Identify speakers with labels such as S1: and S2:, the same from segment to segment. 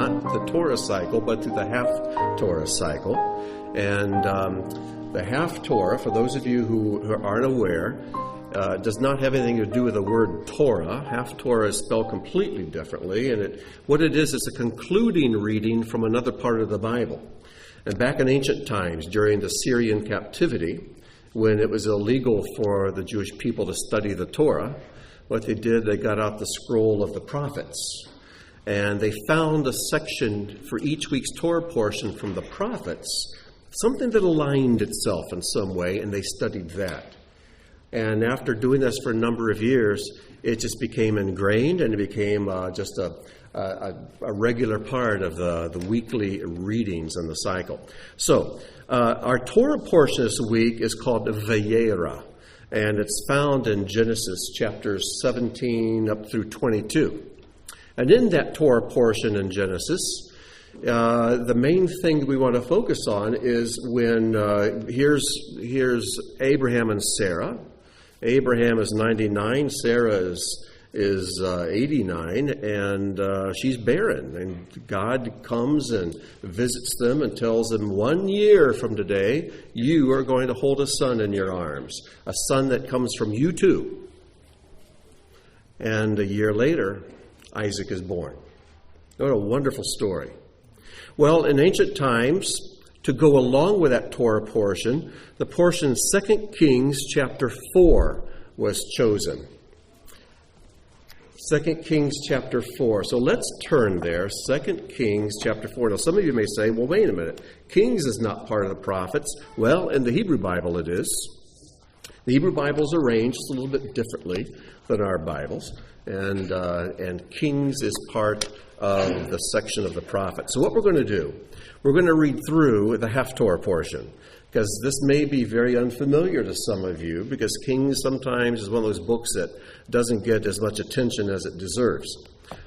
S1: not the Torah cycle, but through the Haftarah cycle. And the Haftarah, for those of you who aren't aware, does not have anything to do with the word Torah. Haftarah is spelled completely differently, and what it is a concluding reading from another part of the Bible. And back in ancient times, during the Syrian captivity, when it was illegal for the Jewish people to study the Torah, what they did, they got out the scroll of the prophets. And they found a section for each week's Torah portion from the prophets, something that aligned itself in some way, and they studied that. And after doing this for a number of years, it just became ingrained, and it became just a regular part of the weekly readings in the cycle. So, our Torah portion this week is called Vayera, and it's found in Genesis chapters 17 up through 22. And in that Torah portion in Genesis, the main thing we want to focus on is when here's Abraham and Sarah. Abraham is 99, Sarah is 89, and she's barren. And God comes and visits them and tells them, 1 year from today, you are going to hold a son in your arms, a son that comes from you too. And a year later, Isaac is born. What a wonderful story. Well, in ancient times, to go along with that Torah portion, the portion 2 Kings chapter 4 was chosen. 2 Kings chapter 4. So let's turn there. 2 Kings chapter 4. Now, some of you may say, well, wait a minute. Kings is not part of the prophets. Well, in the Hebrew Bible it is. The Hebrew Bible is arranged a little bit differently than our Bibles. And Kings is part of the section of the prophets. So what we're going to do, we're going to read through the Haftarah portion, because this may be very unfamiliar to some of you, because Kings sometimes is one of those books that doesn't get as much attention as it deserves.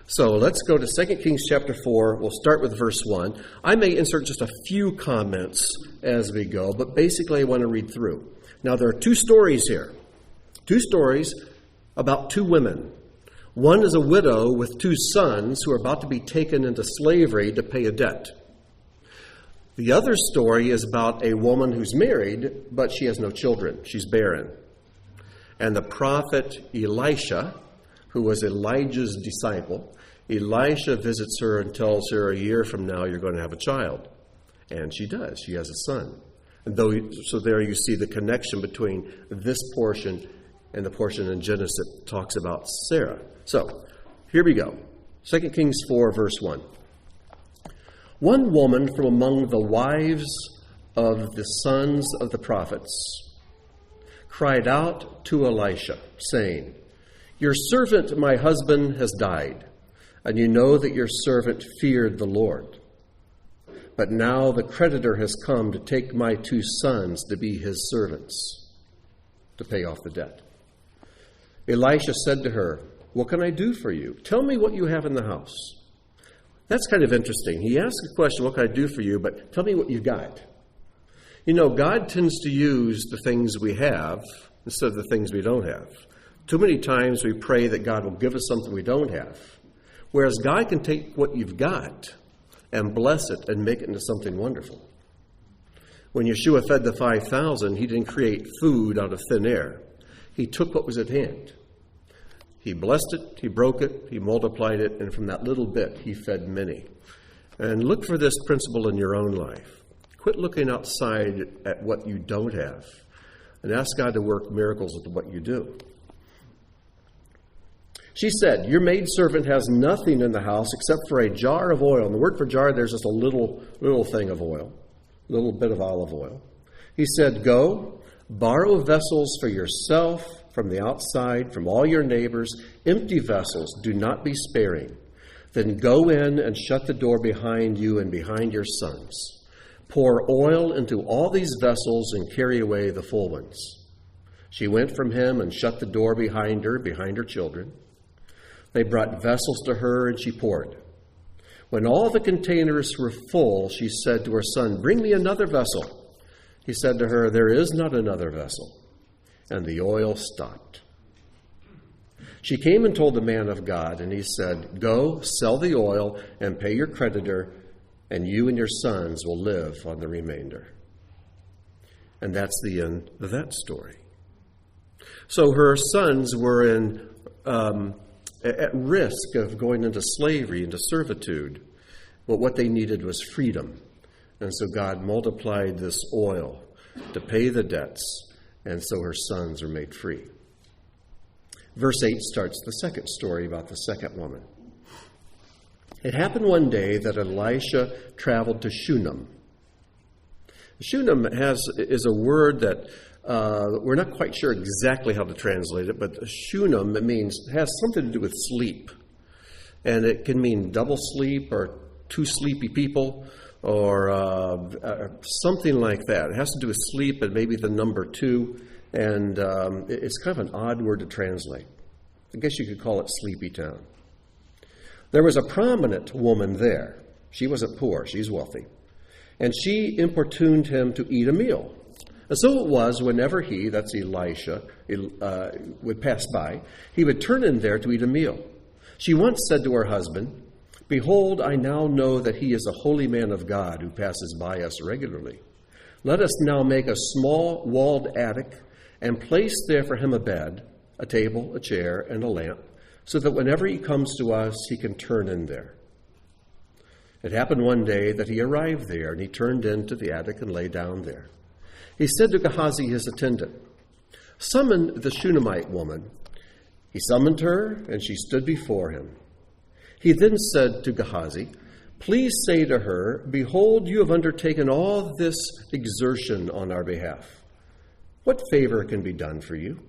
S1: So let's go to 2 Kings chapter 4. We'll start with verse 1. I may insert just a few comments as we go, but basically I want to read through. Now there are two stories here. Two stories about two women. One is a widow with two sons who are about to be taken into slavery to pay a debt. The other story is about a woman who's married, but she has no children. She's barren. And the prophet Elisha, who was Elijah's disciple, Elisha visits her and tells her, a year from now you're going to have a child. And she does. She has a son. So there you see the connection between this portion and the portion in Genesis that talks about Sarah. So, here we go. 2 Kings 4, verse 1. One woman from among the wives of the sons of the prophets cried out to Elisha, saying, Your servant, my husband, has died, and you know that your servant feared the Lord. But now the creditor has come to take my two sons to be his servants, to pay off the debt. Elisha said to her, What can I do for you? Tell me what you have in the house. That's kind of interesting. He asks a question, what can I do for you? But tell me what you got. You know, God tends to use the things we have instead of the things we don't have. Too many times we pray that God will give us something we don't have. Whereas God can take what you've got and bless it and make it into something wonderful. When Yeshua fed the 5,000, he didn't create food out of thin air. He took what was at hand. He blessed it, he broke it, he multiplied it, and from that little bit, he fed many. And look for this principle in your own life. Quit looking outside at what you don't have, and ask God to work miracles with what you do. She said, Your maidservant has nothing in the house except for a jar of oil. And the word for jar, there's just a little thing of oil, a little bit of olive oil. He said, Go, borrow vessels for yourself from the outside, from all your neighbors, empty vessels, do not be sparing. Then go in and shut the door behind you and behind your sons. Pour oil into all these vessels and carry away the full ones. She went from him and shut the door behind her children. They brought vessels to her and she poured. When all the containers were full, she said to her son, Bring me another vessel. He said to her, There is not another vessel. And the oil stopped. She came and told the man of God, and he said, "Go, sell the oil and pay your creditor, and you and your sons will live on the remainder." And that's the end of that story. So her sons were at risk of going into slavery, into servitude. But what they needed was freedom. And so God multiplied this oil to pay the debts, and so her sons were made free. Verse 8 starts the second story about the second woman. It happened one day that Elisha traveled to Shunem. Shunem is a word that we're not quite sure exactly how to translate it, but Shunem has something to do with sleep. And it can mean double sleep or two sleepy people or something like that. It has to do with sleep and maybe the number 2. And it's kind of an odd word to translate. I guess you could call it Sleepy Town. There was a prominent woman there. She wasn't poor, she's wealthy. And she importuned him to eat a meal. And so it was whenever he, that's Elisha, would pass by, he would turn in there to eat a meal. She once said to her husband, "Behold, I now know that he is a holy man of God who passes by us regularly. Let us now make a small walled attic and place there for him a bed, a table, a chair, and a lamp, so that whenever he comes to us, he can turn in there." It happened one day that he arrived there, and he turned into the attic and lay down there. He said to Gehazi, his attendant, "Summon the Shunammite woman." He summoned her, and she stood before him. He then said to Gehazi, "Please say to her, 'Behold, you have undertaken all this exertion on our behalf. What favor can be done for you?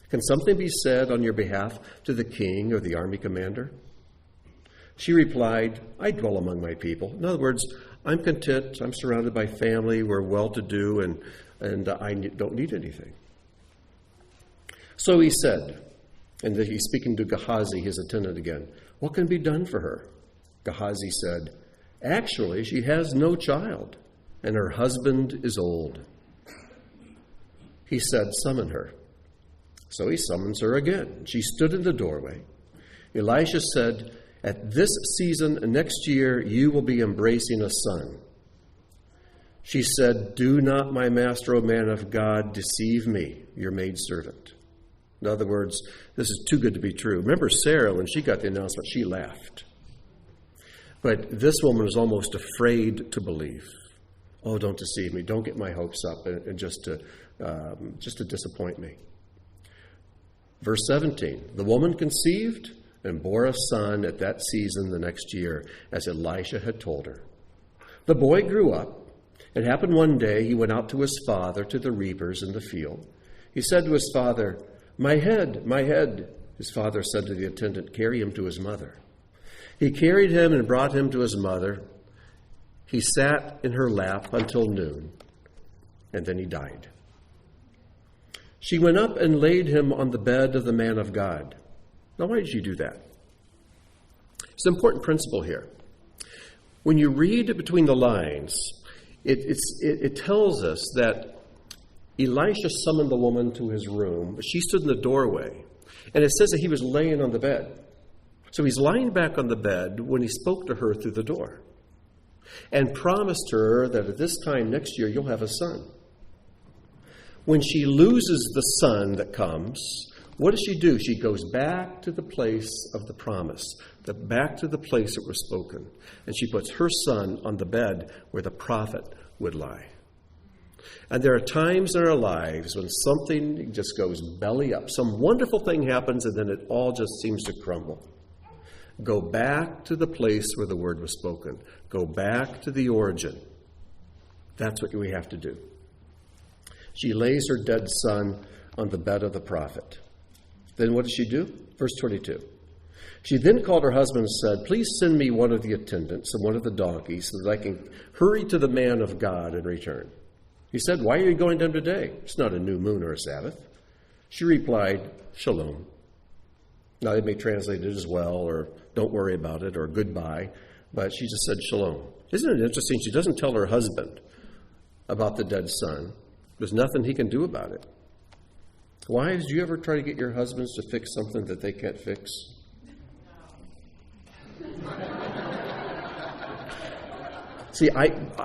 S1: Can something be said on your behalf to the king or the army commander?" She replied, "I dwell among my people." In other words, I'm content, I'm surrounded by family, we're well-to-do, and I don't need anything. So he said, and he's speaking to Gehazi, his attendant again, "What can be done for her?" Gehazi said, "Actually, she has no child, and her husband is old." He said, "Summon her." So he summons her again. She stood in the doorway. Elisha said, "At this season next year, you will be embracing a son." She said, "Do not, my master, O man of God, deceive me, your maidservant." In other words, this is too good to be true. Remember Sarah, when she got the announcement, she laughed. But this woman was almost afraid to believe. "Oh, don't deceive me. Don't get my hopes up and just to disappoint me." Verse 17, the woman conceived and bore a son at that season the next year, as Elisha had told her. The boy grew up. It happened one day he went out to his father, to the reapers in the field. He said to his father, "My head, my head." His father said to the attendant, "Carry him to his mother." He carried him and brought him to his mother. He sat in her lap until noon, and then he died. She went up and laid him on the bed of the man of God. Now, why did she do that? It's an important principle here. When you read between the lines, it tells us that Elisha summoned the woman to his room, but she stood in the doorway. And it says that he was laying on the bed. So he's lying back on the bed when he spoke to her through the door and promised her that at this time next year, you'll have a son. When she loses the son that comes, what does she do? She goes back to the place of the promise, back to the place that was spoken. And she puts her son on the bed where the prophet would lie. And there are times in our lives when something just goes belly up. Some wonderful thing happens, and then it all just seems to crumble. Go back to the place where the word was spoken. Go back to the origin. That's what we have to do. She lays her dead son on the bed of the prophet. Then what does she do? Verse 22. She then called her husband and said, "Please send me one of the attendants and one of the donkeys so that I can hurry to the man of God and return." He said, "Why are you going down today? It's not a new moon or a Sabbath." She replied, "Shalom." Now, they may translate it as well, or "don't worry about it," or "goodbye," but she just said shalom. Isn't it interesting? She doesn't tell her husband about the dead son. There's nothing he can do about it. Wives, do you ever try to get your husbands to fix something that they can't fix? See,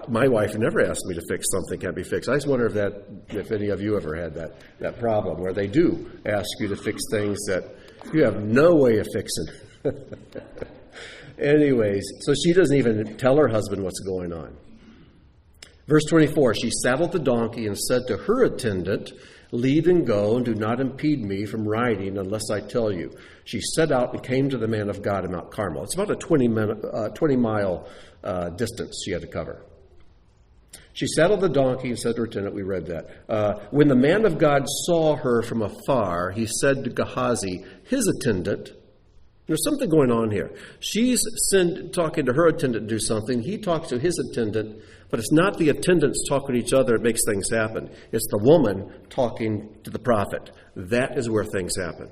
S1: my wife never asked me to fix something that can't be fixed. I just wonder if any of you ever had that problem where they do ask you to fix things that you have no way of fixing. Anyways, so she doesn't even tell her husband what's going on. Verse 24, she saddled the donkey and said to her attendant, "Leave and go, and do not impede me from riding unless I tell you." She set out and came to the man of God at Mount Carmel. It's about a 20-mile distance she had to cover. She saddled the donkey and said to her attendant, we read that. When the man of God saw her from afar, he said to Gehazi, his attendant, there's something going on here. She's talking to her attendant to do something. He talks to his attendant, but it's not the attendants talking to each other that makes things happen. It's the woman talking to the prophet. That is where things happen.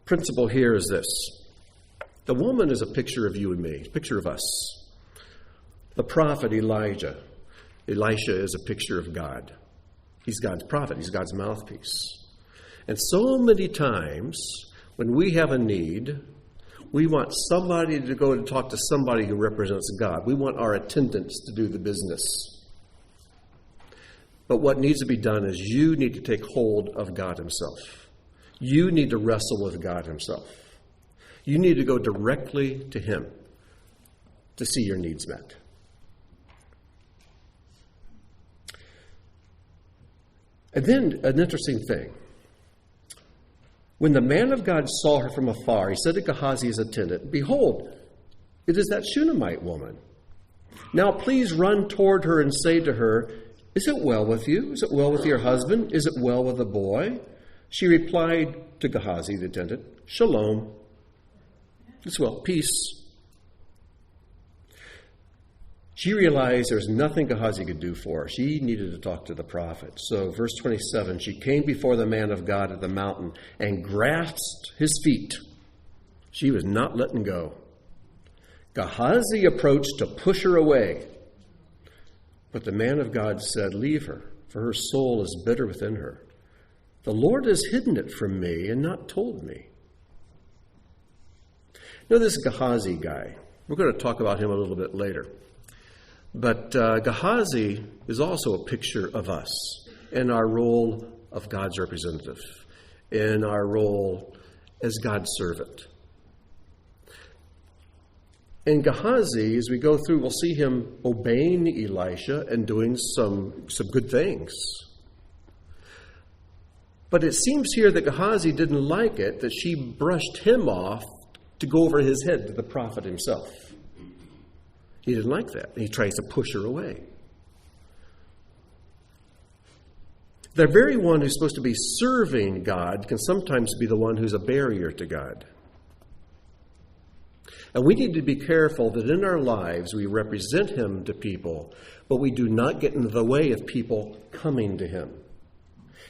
S1: Principle here is this. The woman is a picture of you and me, a picture of us. The prophet Elisha is a picture of God. He's God's prophet. He's God's mouthpiece. And so many times when we have a need, we want somebody to go and talk to somebody who represents God. We want our attendants to do the business. But what needs to be done is you need to take hold of God himself. You need to wrestle with God himself. You need to go directly to him to see your needs met. And then an interesting thing. When the man of God saw her from afar, he said to Gehazi, his attendant, "Behold, it is that Shunammite woman. Now please run toward her and say to her, 'Is it well with you? Is it well with your husband? Is it well with the boy?' She replied to Gehazi, the attendant, 'Shalom.'" It's well, peace. She realized there's nothing Gehazi could do for her. She needed to talk to the prophet. So verse 27, she came before the man of God at the mountain and grasped his feet. She was not letting go. Gehazi approached to push her away. But the man of God said, "Leave her, for her soul is bitter within her. The Lord has hidden it from me and not told me." Now this Gehazi guy, we're going to talk about him a little bit later. But Gehazi is also a picture of us in our role of God's representative, in our role as God's servant. And Gehazi, as we go through, we'll see him obeying Elisha and doing some good things. But it seems here that Gehazi didn't like it, that she brushed him off to go over his head to the prophet himself. He didn't like that. He tries to push her away. The very one who's supposed to be serving God can sometimes be the one who's a barrier to God. And we need to be careful that in our lives we represent him to people, but we do not get in the way of people coming to him.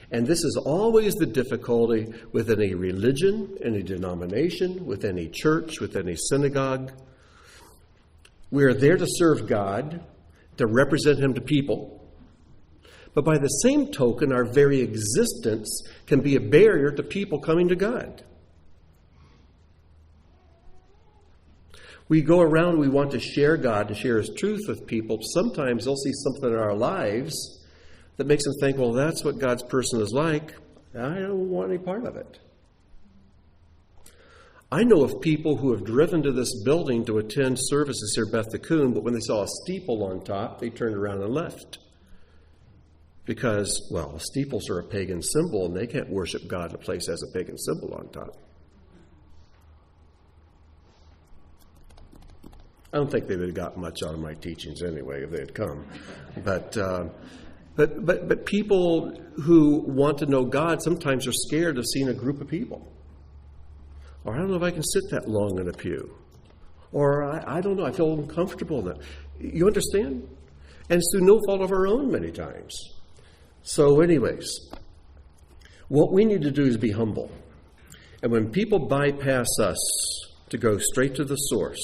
S1: And this is always the difficulty with any religion, any denomination, with any church, with any synagogue. We are there to serve God, to represent him to people. But by the same token, our very existence can be a barrier to people coming to God. We go around, we want to share God, to share his truth with people. Sometimes they'll see something in our lives that makes them think, well, that's what God's person is like. I don't want any part of it. I know of people who have driven to this building to attend services here at Beth Tikkun, but when they saw a steeple on top, they turned around and left. Because, well, steeples are a pagan symbol, and they can't worship God in a place that has a pagan symbol on top. I don't think they would have got much out of my teachings anyway if they had come. But people who want to know God sometimes are scared of seeing a group of people. Or I don't know if I can sit that long in a pew. Or I don't know, I feel uncomfortable in that. You understand? And it's through no fault of our own many times. So anyways, what we need to do is be humble. And when people bypass us to go straight to the source,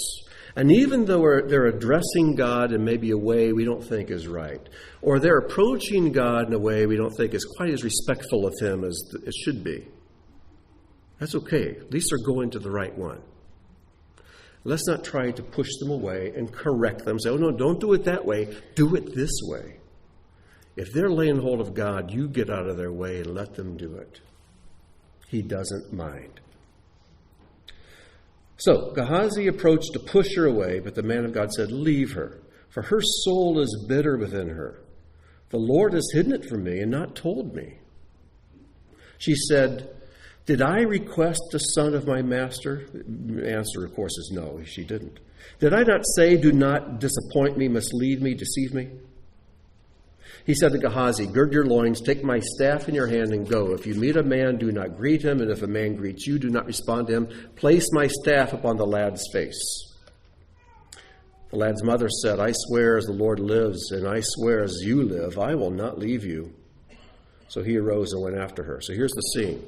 S1: And even though they're addressing God in maybe a way we don't think is right, or they're approaching God in a way we don't think is quite as respectful of Him as it should be, that's okay. At least they're going to the right one. Let's not try to push them away and correct them. Say, oh, no, don't do it that way. Do it this way. If they're laying hold of God, you get out of their way and let them do it. He doesn't mind. So Gehazi approached to push her away, but the man of God said, leave her, for her soul is bitter within her. The Lord has hidden it from me and not told me. She said, did I request a son of my master? The answer, of course, is no, she didn't. Did I not say, do not disappoint me, mislead me, deceive me? He said to Gehazi, gird your loins, take my staff in your hand and go. If you meet a man, do not greet him, and if a man greets you, do not respond to him. Place my staff upon the lad's face. The lad's mother said, I swear as the Lord lives, and I swear as you live, I will not leave you. So he arose and went after her. So here's the scene.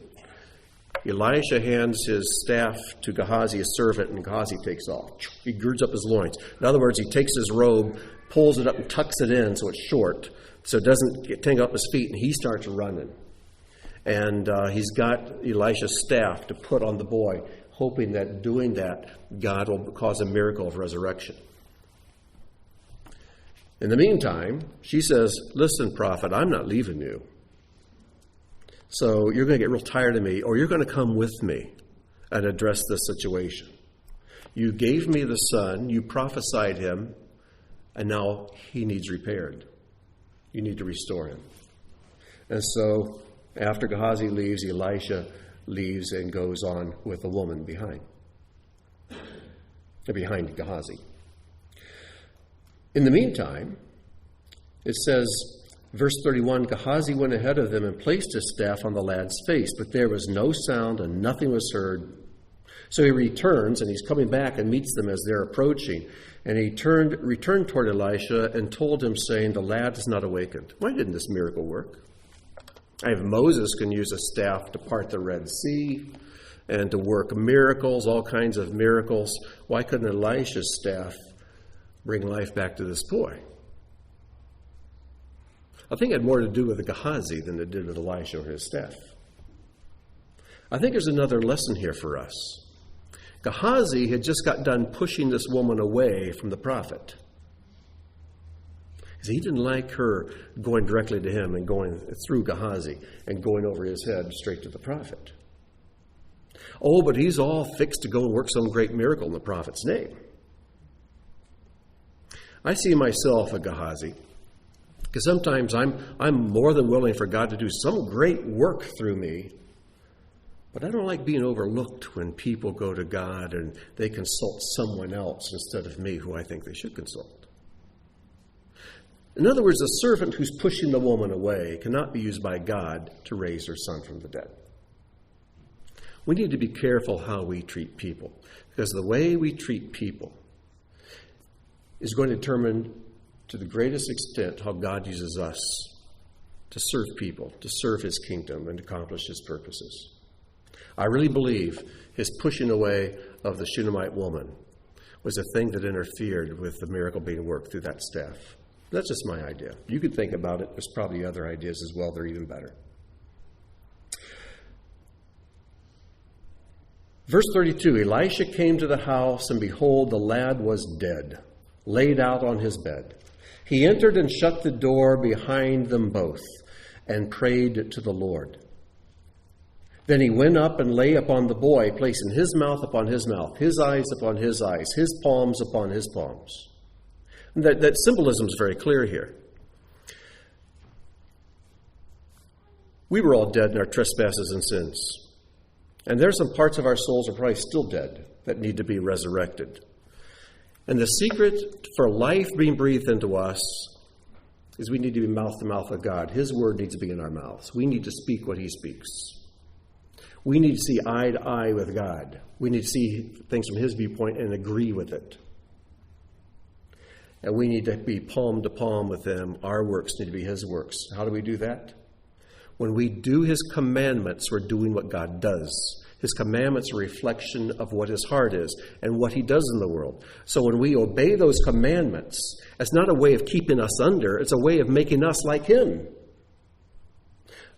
S1: Elisha hands his staff to Gehazi, his servant, and Gehazi takes off. He girds up his loins. In other words, he takes his robe, pulls it up and tucks it in so it's short, so it doesn't get tangled up his feet, and he starts running. And he's got Elisha's staff to put on the boy, hoping that doing that, God will cause a miracle of resurrection. In the meantime, she says, listen, prophet, I'm not leaving you. So you're going to get real tired of me, or you're going to come with me and address this situation. You gave me the son, you prophesied him, and now he needs repaired. You need to restore him. And so after Gehazi leaves, Elisha leaves and goes on with a woman behind Gehazi. In the meantime, it says, verse 31, Gehazi went ahead of them and placed his staff on the lad's face, but there was no sound and nothing was heard. So he returns, and he's coming back and meets them as they're approaching. And he returned toward Elisha and told him, saying, the lad is not awakened. Why didn't this miracle work? If Moses can use a staff to part the Red Sea and to work miracles, all kinds of miracles, why couldn't Elisha's staff bring life back to this boy? I think it had more to do with Gehazi than it did with Elisha or his staff. I think there's another lesson here for us. Gehazi had just got done pushing this woman away from the prophet. Because he didn't like her going directly to him and going through Gehazi and going over his head straight to the prophet. Oh, but he's all fixed to go and work some great miracle in the prophet's name. I see myself a Gehazi. Because sometimes I'm more than willing for God to do some great work through me, but I don't like being overlooked when people go to God and they consult someone else instead of me, who I think they should consult. In other words, a servant who's pushing the woman away cannot be used by God to raise her son from the dead. We need to be careful how we treat people, because the way we treat people is going to determine to the greatest extent how God uses us to serve people, to serve his kingdom, and to accomplish his purposes. I really believe his pushing away of the Shunammite woman was a thing that interfered with the miracle being worked through that staff. That's just my idea. You could think about it. There's probably other ideas as well. They're even better. Verse 32, Elisha came to the house, and behold, the lad was dead, laid out on his bed. He entered and shut the door behind them both, and prayed to the Lord. Then he went up and lay upon the boy, placing his mouth upon his mouth, his eyes upon his eyes, his palms upon his palms. And that symbolism is very clear here. We were all dead in our trespasses and sins. And there's some parts of our souls are probably still dead that need to be resurrected. And the secret for life being breathed into us is we need to be mouth to mouth with God. His word needs to be in our mouths. We need to speak what he speaks. We need to see eye to eye with God. We need to see things from his viewpoint and agree with it. And we need to be palm to palm with him. Our works need to be his works. How do we do that? When we do his commandments, we're doing what God does. His commandments are a reflection of what his heart is and what he does in the world. So when we obey those commandments, it's not a way of keeping us under, it's a way of making us like him.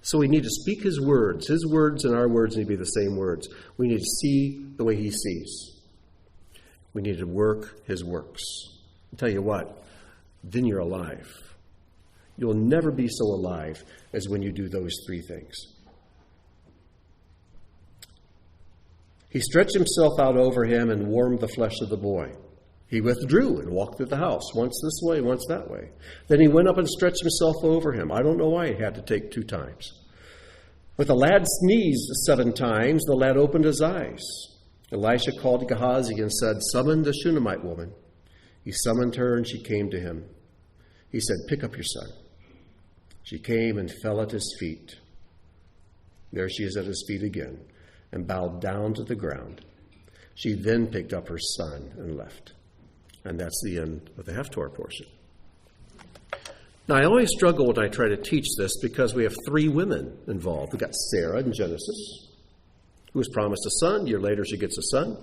S1: So we need to speak his words. His words and our words need to be the same words. We need to see the way he sees. We need to work his works. I'll tell you what, then you're alive. You'll never be so alive as when you do those three things. He stretched himself out over him and warmed the flesh of the boy. He withdrew and walked through the house, once this way, once that way. Then he went up and stretched himself over him. I don't know why he had to take 2 times. But the lad sneezed 7 times. The lad opened his eyes. Elisha called Gehazi and said, "Summon the Shunammite woman." He summoned her and she came to him. He said, "Pick up your son." She came and fell at his feet. There she is at his feet again and bowed down to the ground. She then picked up her son and left. And that's the end of the Haftarah portion. Now, I always struggle when I try to teach this because we have 3 women involved. We've got Sarah in Genesis, who was promised a son. A year later, she gets a son.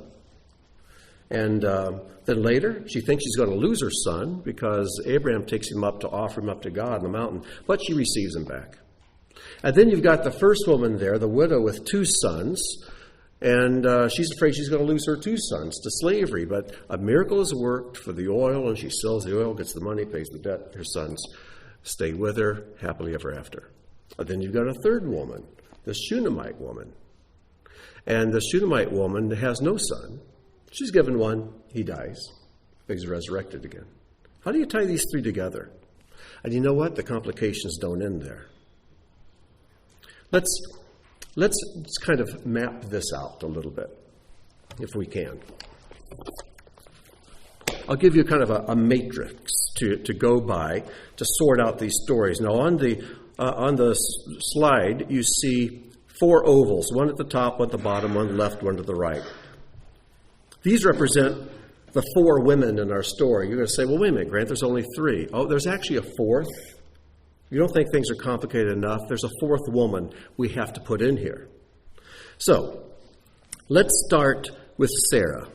S1: And then later, she thinks she's going to lose her son because Abraham takes him up to offer him up to God on the mountain, but she receives him back. And then you've got the first woman there, the widow with 2 sons, and she's afraid she's going to lose her 2 sons to slavery, but a miracle has worked for the oil, and she sells the oil, gets the money, pays the debt. Her sons stay with her happily ever after. And then you've got a third woman, the Shunammite woman. And the Shunammite woman has no son. She's given one, he dies, but he's resurrected again. How do you tie these 3 together? And you know what? The complications don't end there. Let's kind of map this out a little bit, if we can. I'll give you kind of a matrix to go by to sort out these stories. Now, on the slide, you see 4 ovals, one at the top, one at the bottom, one to the left, one to the right. These represent the 4 women in our story. You're going to say, well, wait a minute, Grant, there's only 3. Oh, there's actually a 4th. You don't think things are complicated enough? There's a 4th woman we have to put in here. So, let's start with Sarah.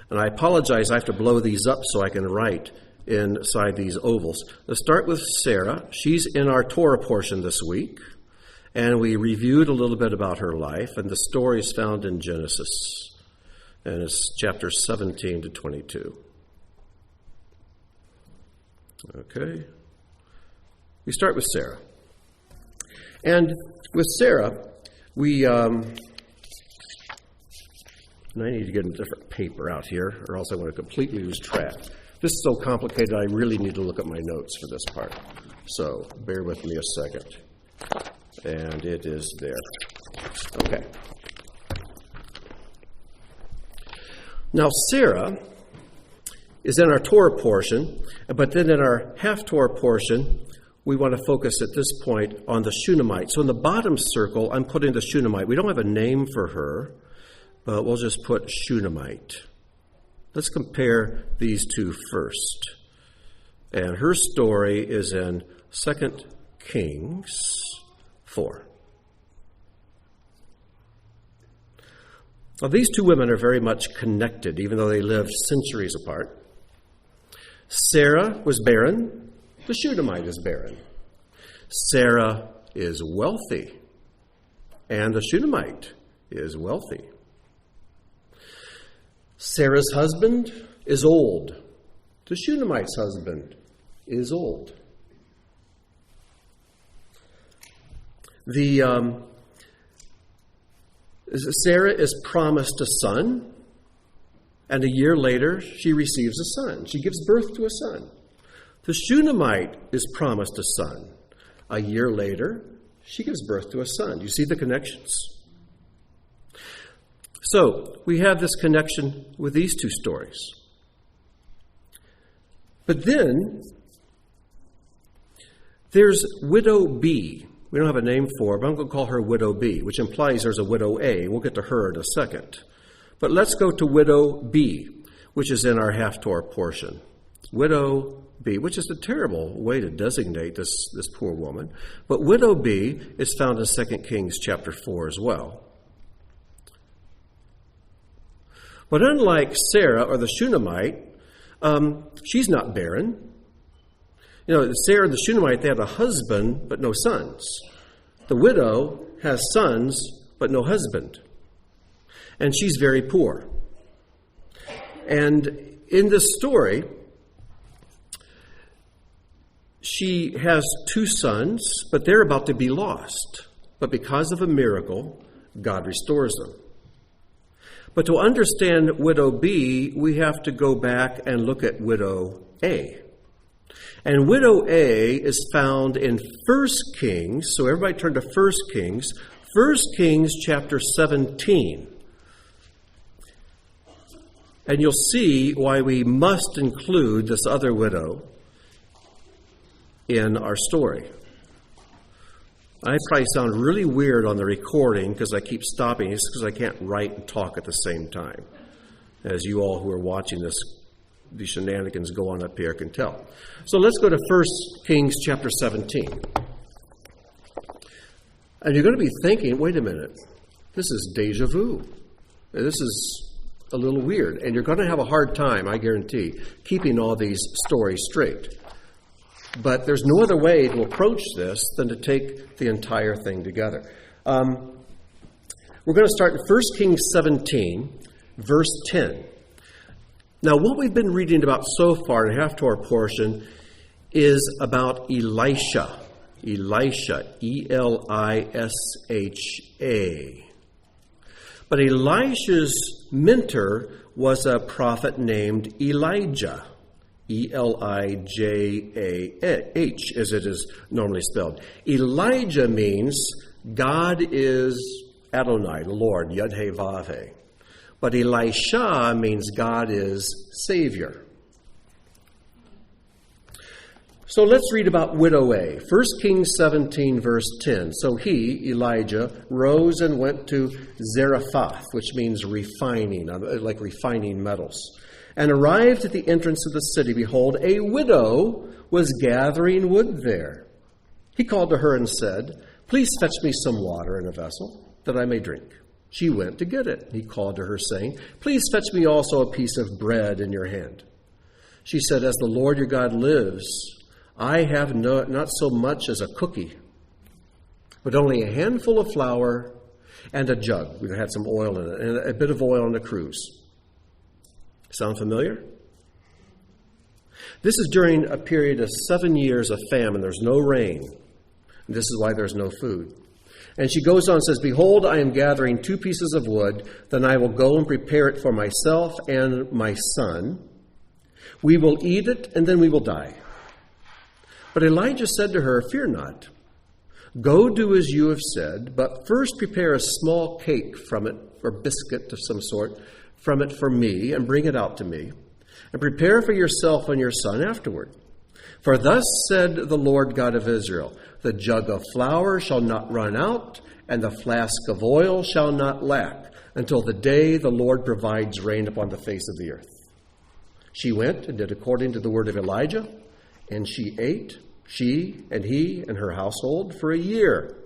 S1: And I apologize, I have to blow these up so I can write inside these ovals. Let's start with Sarah. She's in our Torah portion this week. And we reviewed a little bit about her life. And the story is found in Genesis. And it's chapters 17 to 22. Okay. We start with Sarah. And with Sarah, and I need to get a different paper out here, or else I'm going to completely lose track. This is so complicated, I really need to look at my notes for this part. So bear with me a second. And it is there. Okay. Now, Sarah is in our Torah portion, but then in our half-Torah portion, we want to focus at this point on the Shunammite. So in the bottom circle, I'm putting the Shunammite. We don't have a name for her, but we'll just put Shunammite. Let's compare these 2 first. And her story is in 2 Kings 4. Now, these 2 women are very much connected, even though they lived centuries apart. Sarah was barren. The Shunammite is barren. Sarah is wealthy, and the Shunammite is wealthy. Sarah's husband is old. The Shunammite's husband is old. Sarah is promised a son, and a year later she receives a son. She gives birth to a son. The Shunammite is promised a son. A year later, she gives birth to a son. Do you see the connections? So, we have this connection with these 2 stories. But then, there's Widow B. We don't have a name for her, but I'm going to call her Widow B, which implies there's a Widow A. We'll get to her in a second. But let's go to Widow B, which is in our Haftarah portion. Widow B, which is a terrible way to designate this poor woman. But Widow B is found in 2 Kings chapter 4 as well. But unlike Sarah or the Shunammite, she's not barren. Sarah the Shunammite, they had a husband but no sons. The widow has sons but no husband. And she's very poor. And in this story, she has 2 sons, but they're about to be lost. But because of a miracle, God restores them. But to understand widow B, we have to go back and look at widow A. And widow A is found in 1 Kings. So everybody turn to 1 Kings. 1 Kings chapter 17. And you'll see why we must include this other widow in our story. I probably sound really weird on the recording because I keep stopping. It's because I can't write and talk at the same time. As you all who are watching these shenanigans go on up here can tell. So let's go to 1 Kings chapter 17. And you're going to be thinking, wait a minute, this is deja vu. This is a little weird. And you're going to have a hard time, I guarantee, keeping all these stories straight. But there's no other way to approach this than to take the entire thing together. We're going to start in 1 Kings 17, verse 10. Now, what we've been reading about so far in the Haftarah portion is about Elisha. Elisha, E-L-I-S-H-A. But Elisha's mentor was a prophet named Elijah. E-L-I-J-A-H, as it is normally spelled. Elijah means God is Adonai, the Lord, Yud-He-Vav-He. But Elisha means God is Savior. So let's read about widow A. 1 Kings 17, verse 10. So he, Elijah, rose and went to Zarephath, which means refining, like refining metals, and arrived at the entrance of the city. Behold, a widow was gathering wood there. He called to her and said, "Please fetch me some water in a vessel, that I may drink." She went to get it. He called to her, saying, "Please fetch me also a piece of bread in your hand." She said, "As the Lord your God lives, I have not so much as a cookie, but only a handful of flour and a jug." We had some oil in it, and a bit of oil on the cruse. Sound familiar? This is during a period of 7 years of famine. There's no rain. And this is why there's no food. And she goes on and says, "Behold, I am gathering 2 pieces of wood. Then I will go and prepare it for myself and my son. We will eat it, and then we will die." But Elijah said to her, "Fear not. Go do as you have said, but first prepare a small cake from it, or biscuit of some sort, from it for me, and bring it out to me, and prepare for yourself and your son afterward. For thus said the Lord God of Israel, the jug of flour shall not run out, and the flask of oil shall not lack, until the day the Lord provides rain upon the face of the earth." She went and did according to the word of Elijah, and she ate, she and he and her household, for a year.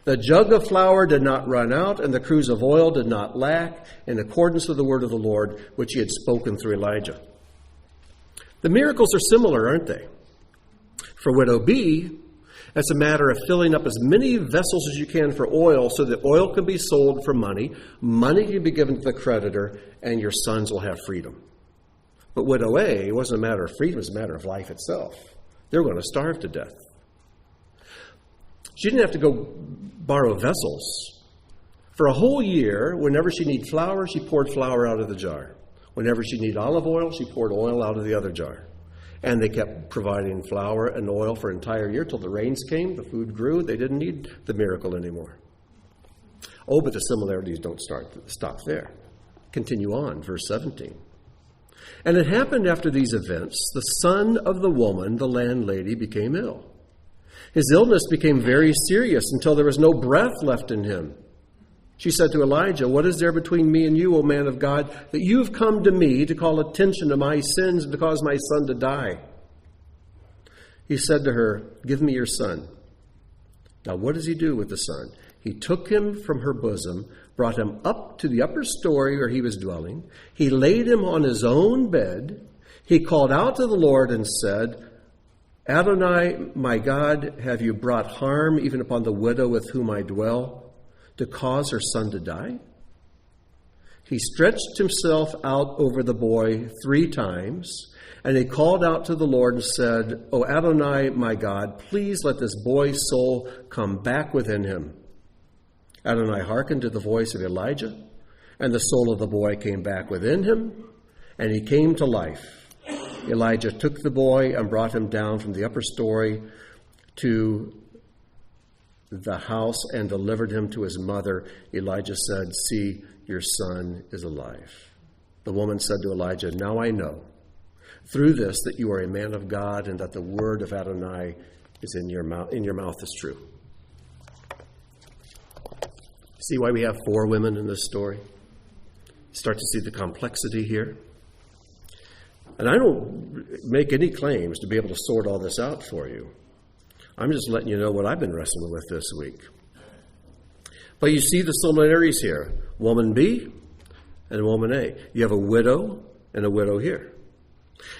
S1: The jug of flour did not run out, and the cruse of oil did not lack, in accordance with the word of the Lord, which he had spoken through Elijah. The miracles are similar, aren't they? For widow B, it's a matter of filling up as many vessels as you can for oil, so that oil can be sold for money, money can be given to the creditor, and your sons will have freedom. But widow A, it wasn't a matter of freedom, it was a matter of life itself. They were going to starve to death. She didn't have to go borrow vessels. For a whole year, whenever she needed flour, she poured flour out of the jar. Whenever she needed olive oil, she poured oil out of the other jar. And they kept providing flour and oil for an entire year till the rains came, the food grew, they didn't need the miracle anymore. Oh, but the similarities don't stop there. Continue on, verse 17. And it happened after these events, the son of the woman, the landlady, became ill. His illness became very serious until there was no breath left in him. She said to Elijah, "What is there between me and you, O man of God, that you have come to me to call attention to my sins and to cause my son to die?" He said to her, "Give me your son." Now what does he do with the son? He took him from her bosom, brought him up to the upper story where he was dwelling. He laid him on his own bed. He called out to the Lord and said, Adonai, my God, have you brought harm even upon the widow with whom I dwell, to cause her son to die? He stretched himself out over the boy 3 times, and he called out to the Lord and said, O Adonai, my God, please let this boy's soul come back within him. Adonai hearkened to the voice of Elijah, and the soul of the boy came back within him, and he came to life. Elijah took the boy and brought him down from the upper story to the house and delivered him to his mother. Elijah said, See, your son is alive. The woman said to Elijah, Now I know through this that you are a man of God and that the word of Adonai is in your mouth is true. See why we have 4 women in this story? Start to see the complexity here. And I don't make any claims to be able to sort all this out for you. I'm just letting you know what I've been wrestling with this week. But you see the similarities here. Woman B and woman A. You have a widow and a widow here.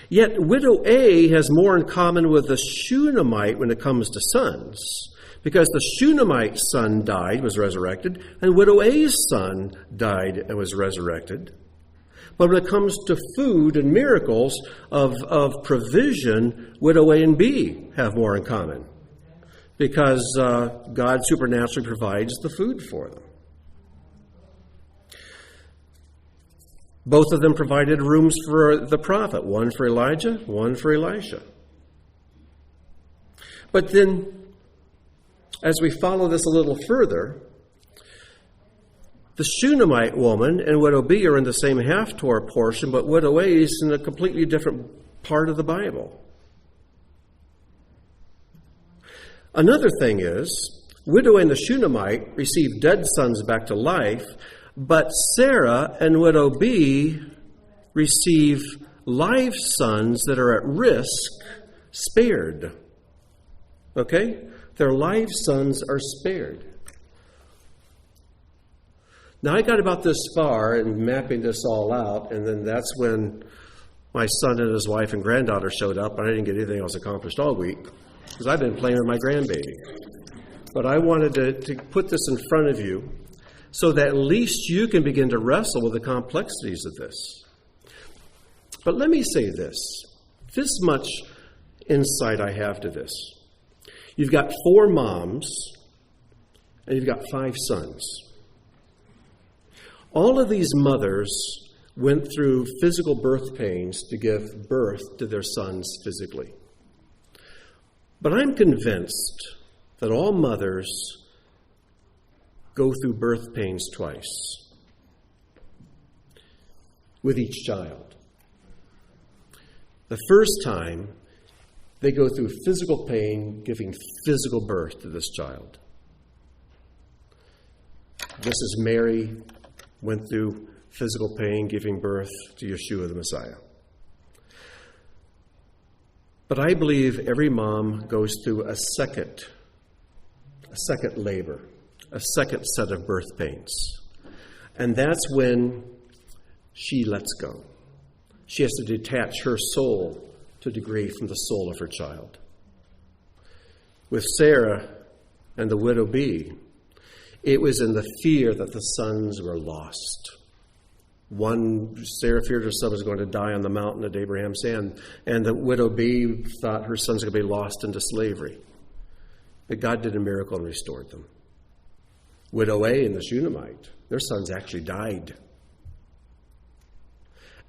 S1: Yet widow A has more in common with the Shunammite when it comes to sons, because the Shunammite son died, was resurrected, and widow A's son died and was resurrected. But when it comes to food and miracles of provision, widow A and B have more in common, because God supernaturally provides the food for them. Both of them provided rooms for the prophet, one for Elijah, one for Elisha. But then, as we follow this a little further, the Shunammite woman and widow B are in the same Haftarah portion, but widow A is in a completely different part of the Bible. Another thing is, widow and the Shunammite received dead sons back to life, but Sarah and widow B receive live sons that are at risk spared. Okay? Their live sons are spared. Now, I got about this far in mapping this all out, and then that's when my son and his wife and granddaughter showed up, and I didn't get anything else accomplished all week, because I've been playing with my grandbaby. But I wanted to put this in front of you so that at least you can begin to wrestle with the complexities of this. But let me say this much insight I have to this. You've got 4 moms, and you've got 5 sons. All of these mothers went through physical birth pains to give birth to their sons physically. But I'm convinced that all mothers go through birth pains twice with each child. The first time, they go through physical pain giving physical birth to this child. This is Mary went through physical pain giving birth to Yeshua the Messiah. But I believe every mom goes through a second labor, a second set of birth pains. And that's when she lets go. She has to detach her soul to a degree from the soul of her child. With Sarah and the widow B, it was in the fear that the sons were lost. Sarah feared her son was going to die on the mountain at Abraham's hand, and the widow B thought her sons were going to be lost into slavery. But God did a miracle and restored them. Widow A and the Shunammite, their sons actually died.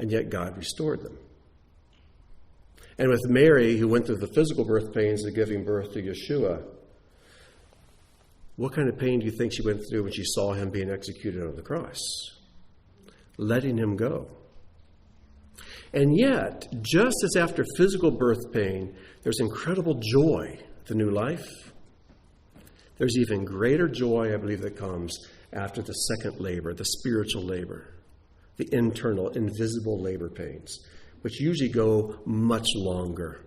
S1: And yet God restored them. And with Mary, who went through the physical birth pains of giving birth to Yeshua, what kind of pain do you think she went through when she saw him being executed on the cross? Letting him go. And yet, just as after physical birth pain, there's incredible joy at the new life, there's even greater joy, I believe, that comes after the second labor, the spiritual labor, the internal, invisible labor pains, which usually go much longer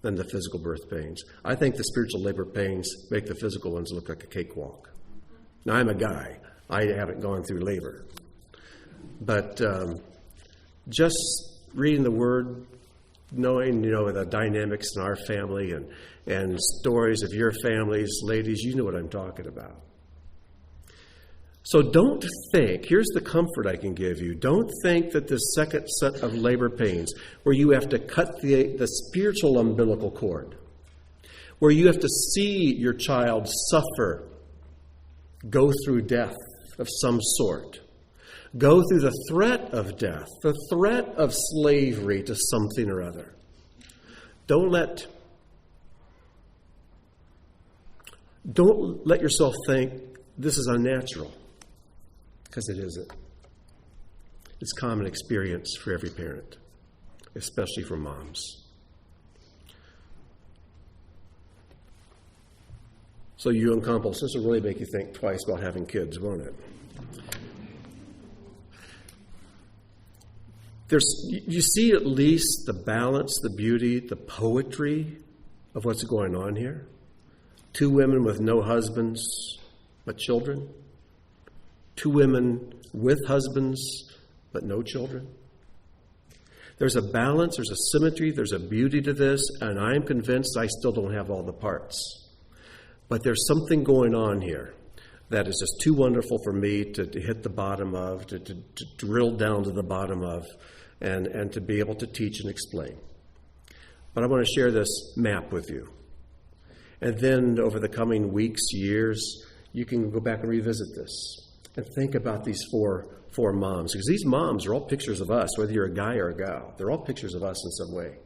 S1: than the physical birth pains. I think the spiritual labor pains make the physical ones look like a cakewalk. Now, I'm a guy. I haven't gone through labor. But just reading the Word, knowing, the dynamics in our family and stories of your families, ladies, you know what I'm talking about. So don't think, here's the comfort I can give you, don't think that this second set of labor pains, where you have to cut the spiritual umbilical cord, where you have to see your child suffer, go through death of some sort, go through the threat of death, the threat of slavery to something or other. Don't let yourself think this is unnatural, because it isn't. It's common experience for every parent, especially for moms. So you young couples, this will really make you think twice about having kids, won't it? You see at least the balance, the beauty, the poetry of what's going on here. 2 women with no husbands but children. 2 women with husbands but no children. There's a balance, there's a symmetry, there's a beauty to this, and I'm convinced I still don't have all the parts. But there's something going on here that is just too wonderful for me to hit the bottom of, to drill down to the bottom of, and to be able to teach and explain. But I want to share this map with you. And then over the coming weeks, years, you can go back and revisit this and think about these four moms. Because these moms are all pictures of us, whether you're a guy or a gal. They're all pictures of us in some way.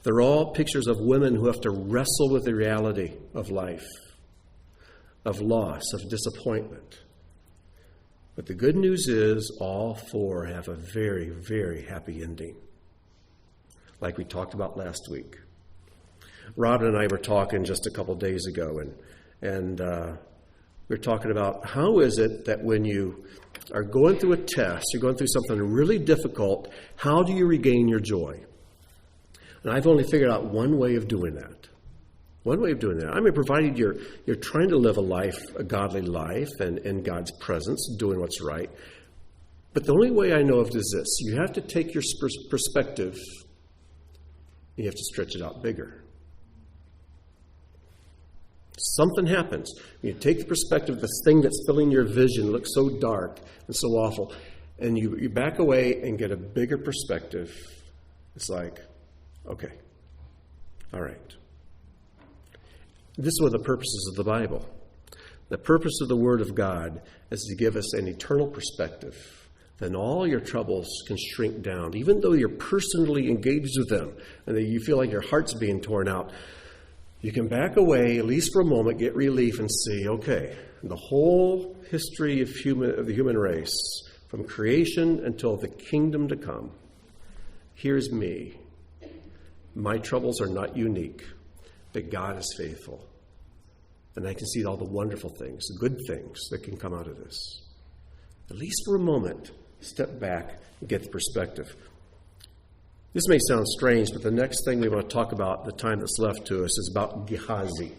S1: They're all pictures of women who have to wrestle with the reality of life, of loss, of disappointment. But the good news is all 4 have a very, very happy ending, like we talked about last week. Robin and I were talking just a couple days ago, and we were talking about how is it that when you are going through a test, you're going through something really difficult, how do you regain your joy? And I've only figured out one way of doing that. One way of doing that. I mean, provided you're trying to live a godly life and in God's presence, doing what's right. But the only way I know of is this. You have to take your perspective, and you have to stretch it out bigger. Something happens. You take the perspective, this thing that's filling your vision looks so dark and so awful, and you back away and get a bigger perspective. It's like, okay, all right. This is one of the purposes of the Bible. The purpose of the Word of God is to give us an eternal perspective. Then all your troubles can shrink down, even though you're personally engaged with them and that you feel like your heart's being torn out. You can back away, at least for a moment, get relief and see, okay, the whole history of the human race, from creation until the kingdom to come, here's me. My troubles are not unique, but God is faithful. And I can see all the wonderful things, the good things that can come out of this. At least for a moment, step back and get the perspective. This may sound strange, but the next thing we want to talk about, the time that's left to us, is about Gehazi.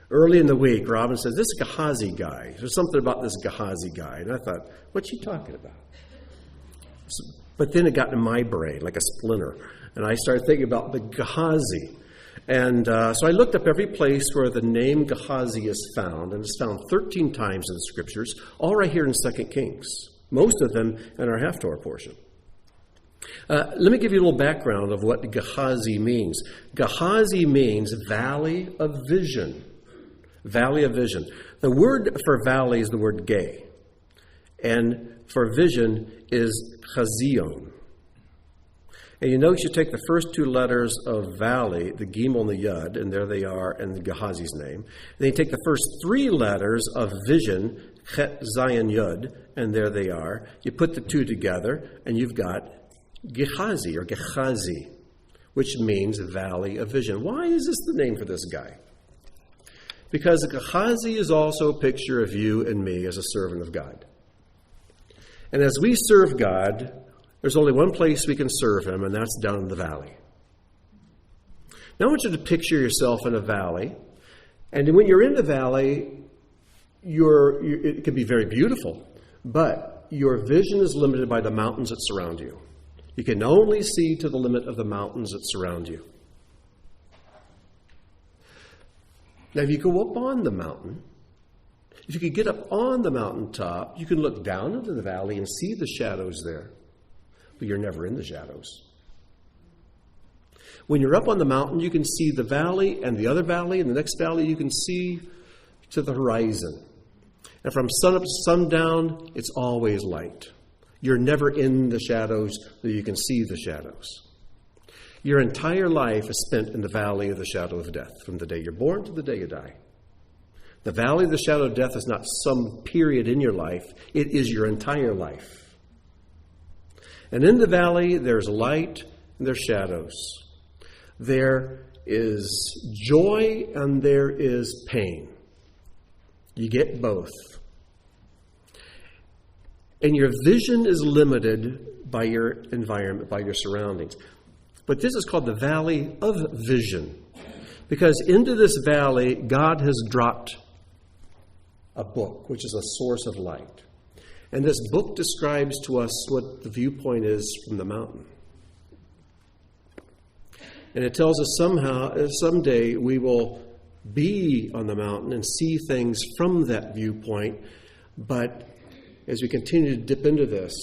S1: Early in the week, Robin says, this Gehazi guy, there's something about this Gehazi guy. And I thought, what's she talking about? But then it got in my brain like a splinter. And I started thinking about the Gehazi. And so I looked up every place where the name Gehazi is found. And it's found 13 times in the Scriptures, all right here in 2 Kings. Most of them in our Haftarah portion. Let me give you a little background of what Gehazi means. Gehazi means Valley of Vision. Valley of Vision. The word for valley is the word gay. And for vision is chazion. And you notice you take the first 2 letters of valley, the gimel and the yud, and there they are in the Gehazi's name. And then you take the first 3 letters of vision, chet, zayin, yud, and there they are. You put the 2 together, and you've got Gehazi, or Gehazi, which means Valley of Vision. Why is this the name for this guy? Because Gehazi is also a picture of you and me as a servant of God. And as we serve God, there's only one place we can serve Him, and that's down in the valley. Now I want you to picture yourself in a valley, and when you're in the valley, it can be very beautiful, but your vision is limited by the mountains that surround you. You can only see to the limit of the mountains that surround you. Now, if you go up on the mountain, if you could get up on the mountaintop, you can look down into the valley and see the shadows there. But you're never in the shadows. When you're up on the mountain, you can see the valley and the other valley and the next valley. You can see to the horizon. And from sunup to sundown, it's always light. You're never in the shadows, but you can see the shadows. Your entire life is spent in the valley of the shadow of death, from the day you're born to the day you die. The valley of the shadow of death is not some period in your life. It is your entire life. And in the valley, there's light and there's shadows. There is joy and there is pain. You get both. And your vision is limited by your environment, by your surroundings. But this is called the valley of vision. Because into this valley, God has dropped a book, which is a source of light. And this book describes to us what the viewpoint is from the mountain. And it tells us someday we will be on the mountain and see things from that viewpoint. But as we continue to dip into this,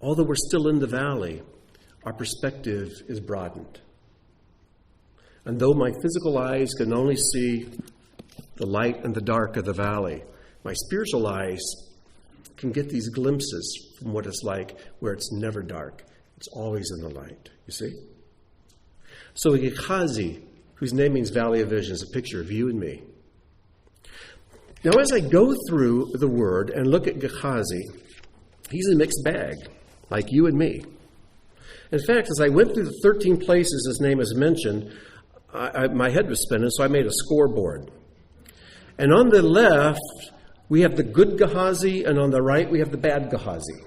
S1: although we're still in the valley, our perspective is broadened. And though my physical eyes can only see the light and the dark of the valley, my spiritual eyes can get these glimpses from what it's like where it's never dark. It's always in the light, you see? So Gehazi, whose name means Valley of Vision, is a picture of you and me. Now, as I go through the word and look at Gehazi, he's a mixed bag, like you and me. In fact, as I went through the 13 places his name is mentioned, my head was spinning, so I made a scoreboard. And on the left, we have the good Gehazi, and on the right, we have the bad Gehazi.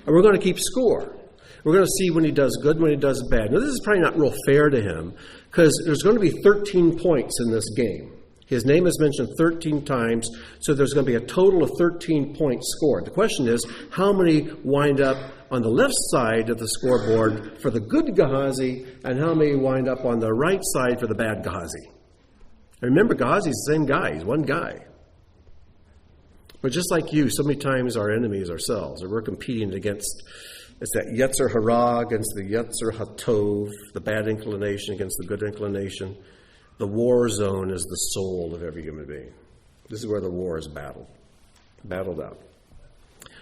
S1: And we're going to keep score. We're going to see when he does good and when he does bad. Now, this is probably not real fair to him, because there's going to be 13 points in this game. His name is mentioned 13 times, so there's going to be a total of 13 points scored. The question is, how many wind up on the left side of the scoreboard for the good Gehazi, and how many wind up on the right side for the bad Gehazi? And remember, Gehazi's the same guy. He's one guy. But just like you, so many times our enemy is ourselves, or we're competing against, it's that Yetzer Hara against the Yetzer HaTov, the bad inclination against the good inclination. The war zone is the soul of every human being. This is where the war is battled out.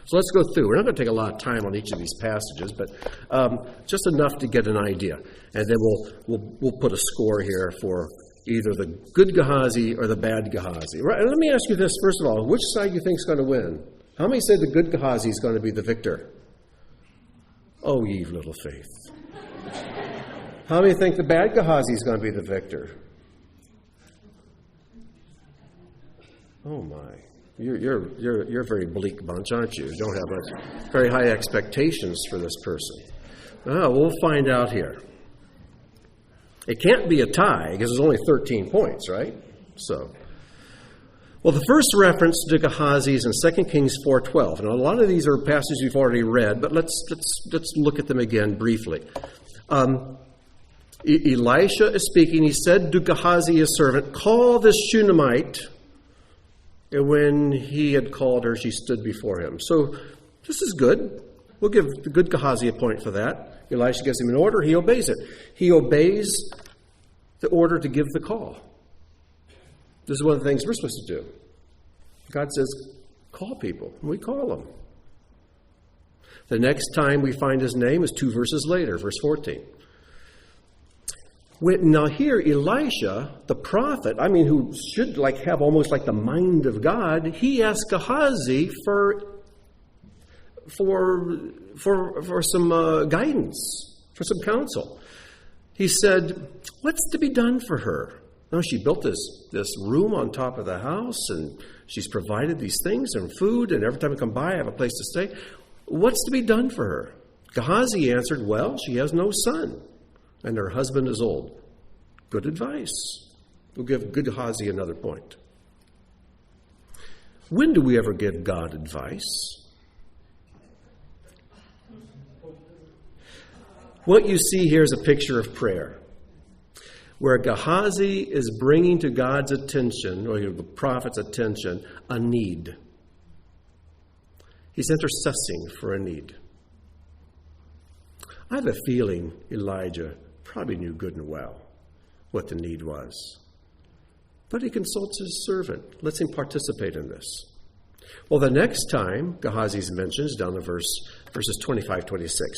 S1: So let's go through. We're not going to take a lot of time on each of these passages, but just enough to get an idea. And then we'll put a score here for either the good Gehazi or the bad Gehazi. Right? And let me ask you this, first of all. Which side do you think is going to win? How many say the good Gehazi is going to be the victor? Oh, ye of little faith. How many think the bad Gehazi is going to be the victor? Oh my, you're a very bleak bunch, aren't you? You don't have very high expectations for this person. Oh, we'll find out here. It can't be a tie because there's only 13 points, right? So, well, the first reference to Gehazi is in 2 Kings 4:12. Now, a lot of these are passages you've already read, but let's look at them again briefly. Elisha is speaking. He said to Gehazi, his servant, "Call this Shunammite." And when he had called her, she stood before him. So this is good. We'll give the good Gehazi a point for that. Elisha gives him an order. He obeys it. He obeys the order to give the call. This is one of the things we're supposed to do. God says, call people. And we call them. The next time we find his name is 2 verses later, verse 14. Now here, Elisha, the prophet, who should have almost like the mind of God, he asked Gehazi for some guidance, for some counsel. He said, "What's to be done for her?" Now she built this room on top of the house, and she's provided these things and food, and every time I come by, I have a place to stay. What's to be done for her? Gehazi answered, "Well, she has no son, and her husband is old." Good advice. We'll give good Gehazi another point. When do we ever give God advice? What you see here is a picture of prayer, where Gehazi is bringing to God's attention, or the prophet's attention, a need. He's intercessing for a need. I have a feeling Elijah probably knew good and well what the need was. But he consults his servant, lets him participate in this. Well, the next time Gehazi's mentioned is down to verses 25, 26.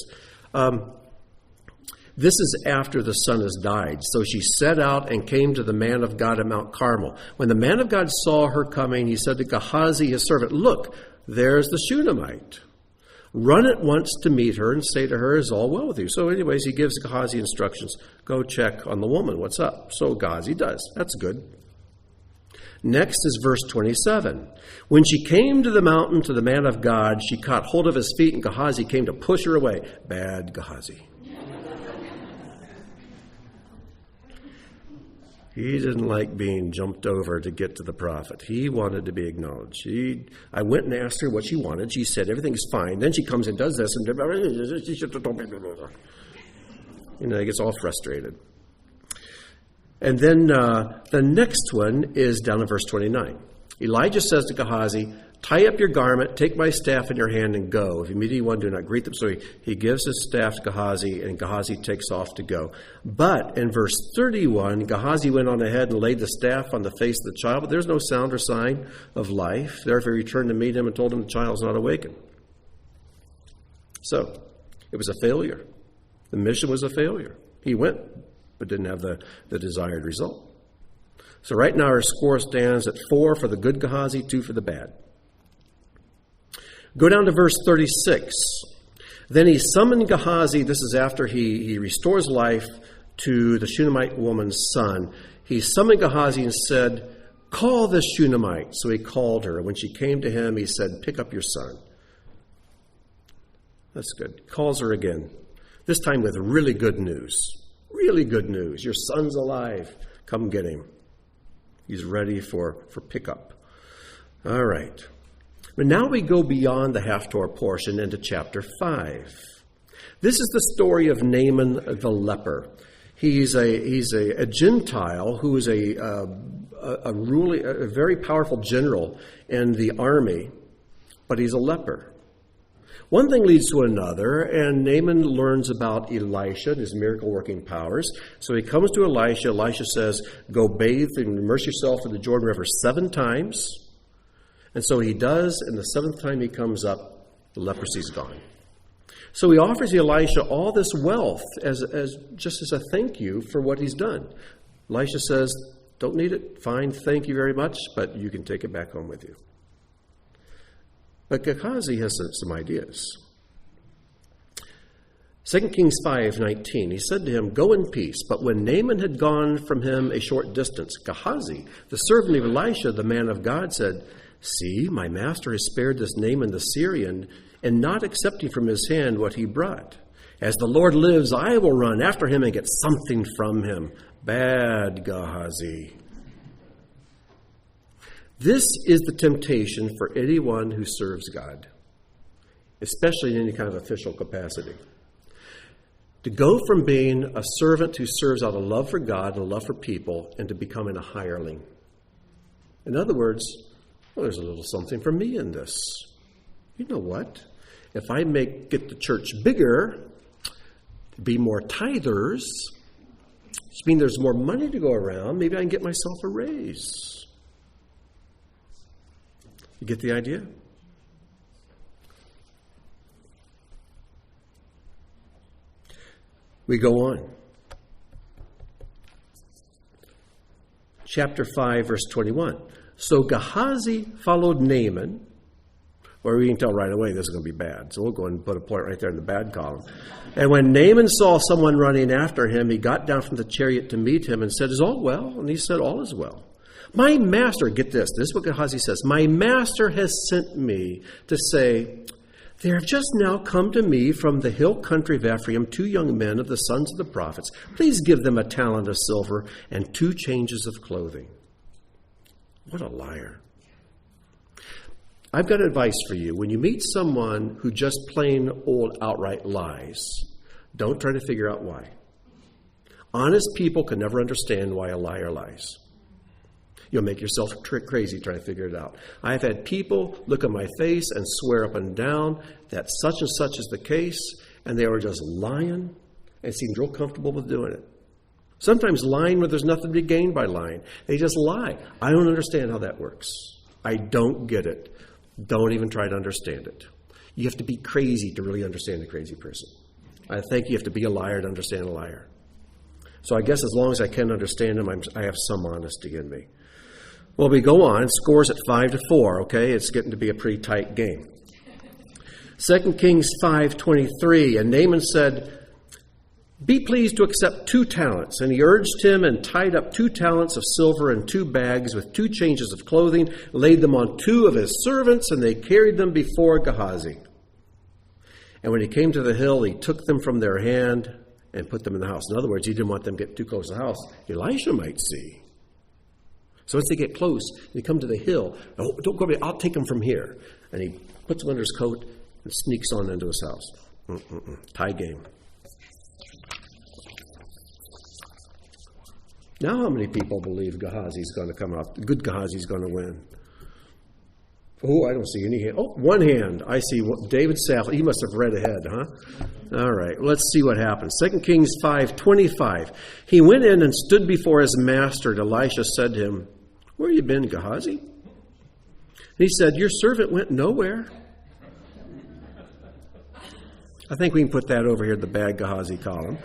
S1: This is after the son has died. So she set out and came to the man of God at Mount Carmel. When the man of God saw her coming, he said to Gehazi, his servant, "Look, there's the Shunammite. Run at once to meet her and say to her, is all well with you?" So anyways, he gives Gehazi instructions. Go check on the woman. What's up? So Gehazi does. That's good. Next is verse 27. When she came to the mountain to the man of God, she caught hold of his feet, and Gehazi came to push her away. Bad Gehazi. He didn't like being jumped over to get to the prophet. He wanted to be acknowledged. I went and asked her what she wanted. She said everything's fine. Then she comes and does this, and he gets all frustrated. And then the next one is down in verse 29. Elijah says to Gehazi, "Tie up your garment, take my staff in your hand, and go. If you meet anyone, do not greet them." So he gives his staff to Gehazi, and Gehazi takes off to go. But in verse 31, Gehazi went on ahead and laid the staff on the face of the child, but there's no sound or sign of life. Therefore he returned to meet him and told him the child's not awakened. So it was a failure. The mission was a failure. He went, but didn't have the desired result. So right now our score stands at 4 for the good Gehazi, 2 for the bad. Go down to verse 36. Then he summoned Gehazi. This is after he restores life to the Shunammite woman's son. He summoned Gehazi and said, "Call this Shunammite." So he called her. When she came to him, he said, "Pick up your son." That's good. Calls her again. This time with really good news. Really good news. Your son's alive. Come get him. He's ready for pickup. All right. But now we go beyond the Haftarah portion into chapter 5. This is the story of Naaman the leper. He's a Gentile who is a very powerful general in the army, but he's a leper. One thing leads to another, and Naaman learns about Elisha and his miracle-working powers. So he comes to Elisha. Elisha says, "Go bathe and immerse yourself in the Jordan River 7 times. And so he does, and the 7th time he comes up, the leprosy's gone. So he offers Elisha all this wealth as just as a thank you for what he's done. Elisha says, "Don't need it. Fine, thank you very much, but you can take it back home with you." But Gehazi has some ideas. 2 Kings 5:19, he said to him, "Go in peace." But when Naaman had gone from him a short distance, Gehazi, the servant of Elisha, the man of God, said, "See, my master has spared this Naaman the Syrian, and not accepting from his hand what he brought. As the Lord lives, I will run after him and get something from him." Bad Gehazi. This is the temptation for anyone who serves God, especially in any kind of official capacity. To go from being a servant who serves out of love for God and a love for people, and to becoming a hireling. In other words, well, there's a little something for me in this. You know what? If I get the church bigger, be more tithers, which means there's more money to go around, maybe I can get myself a raise. You get the idea? We go on. Chapter 5, verse 21. So Gehazi followed Naaman, or we can tell right away this is going to be bad. So we'll go and put a point right there in the bad column. And when Naaman saw someone running after him, he got down from the chariot to meet him and said, "Is all well?" And he said, "All is well. My master," get this is what Gehazi says, "my master has sent me to say, there have just now come to me from the hill country of Ephraim 2 young men of the sons of the prophets. Please give them a talent of silver and 2 changes of clothing." What a liar. I've got advice for you. When you meet someone who just plain old outright lies, don't try to figure out why. Honest people can never understand why a liar lies. You'll make yourself crazy trying to figure it out. I've had people look at my face and swear up and down that such and such is the case, and they were just lying and seemed real comfortable with doing it. Sometimes lying where there's nothing to be gained by lying. They just lie. I don't understand how that works. I don't get it. Don't even try to understand it. You have to be crazy to really understand a crazy person. I think you have to be a liar to understand a liar. So I guess as long as I can understand him, I have some honesty in me. Well, we go on. Scores at 5-4, okay? It's getting to be a pretty tight game. 2 Kings 5:23, and Naaman said, "Be pleased to accept 2 talents." And he urged him and tied up 2 talents of silver in 2 bags with 2 changes of clothing, laid them on 2 of his servants, and they carried them before Gehazi. And when he came to the hill, he took them from their hand and put them in the house. In other words, he didn't want them to get too close to the house. Elisha might see. So once they get close, they come to the hill. "Oh, don't go away. I'll take them from here." And he puts them under his coat and sneaks on into his house. Tie game. Now how many people believe Gehazi's going to come out? The good Gehazi's going to win. Oh, I don't see any hand. Oh, one hand. I see David Saffler. He must have read ahead, huh? All right, let's see what happens. 2 Kings 5:25. He went in and stood before his master, and Elisha said to him, "Where have you been, Gehazi?" And he said, "Your servant went nowhere." I think we can put that over here in the bad Gehazi column.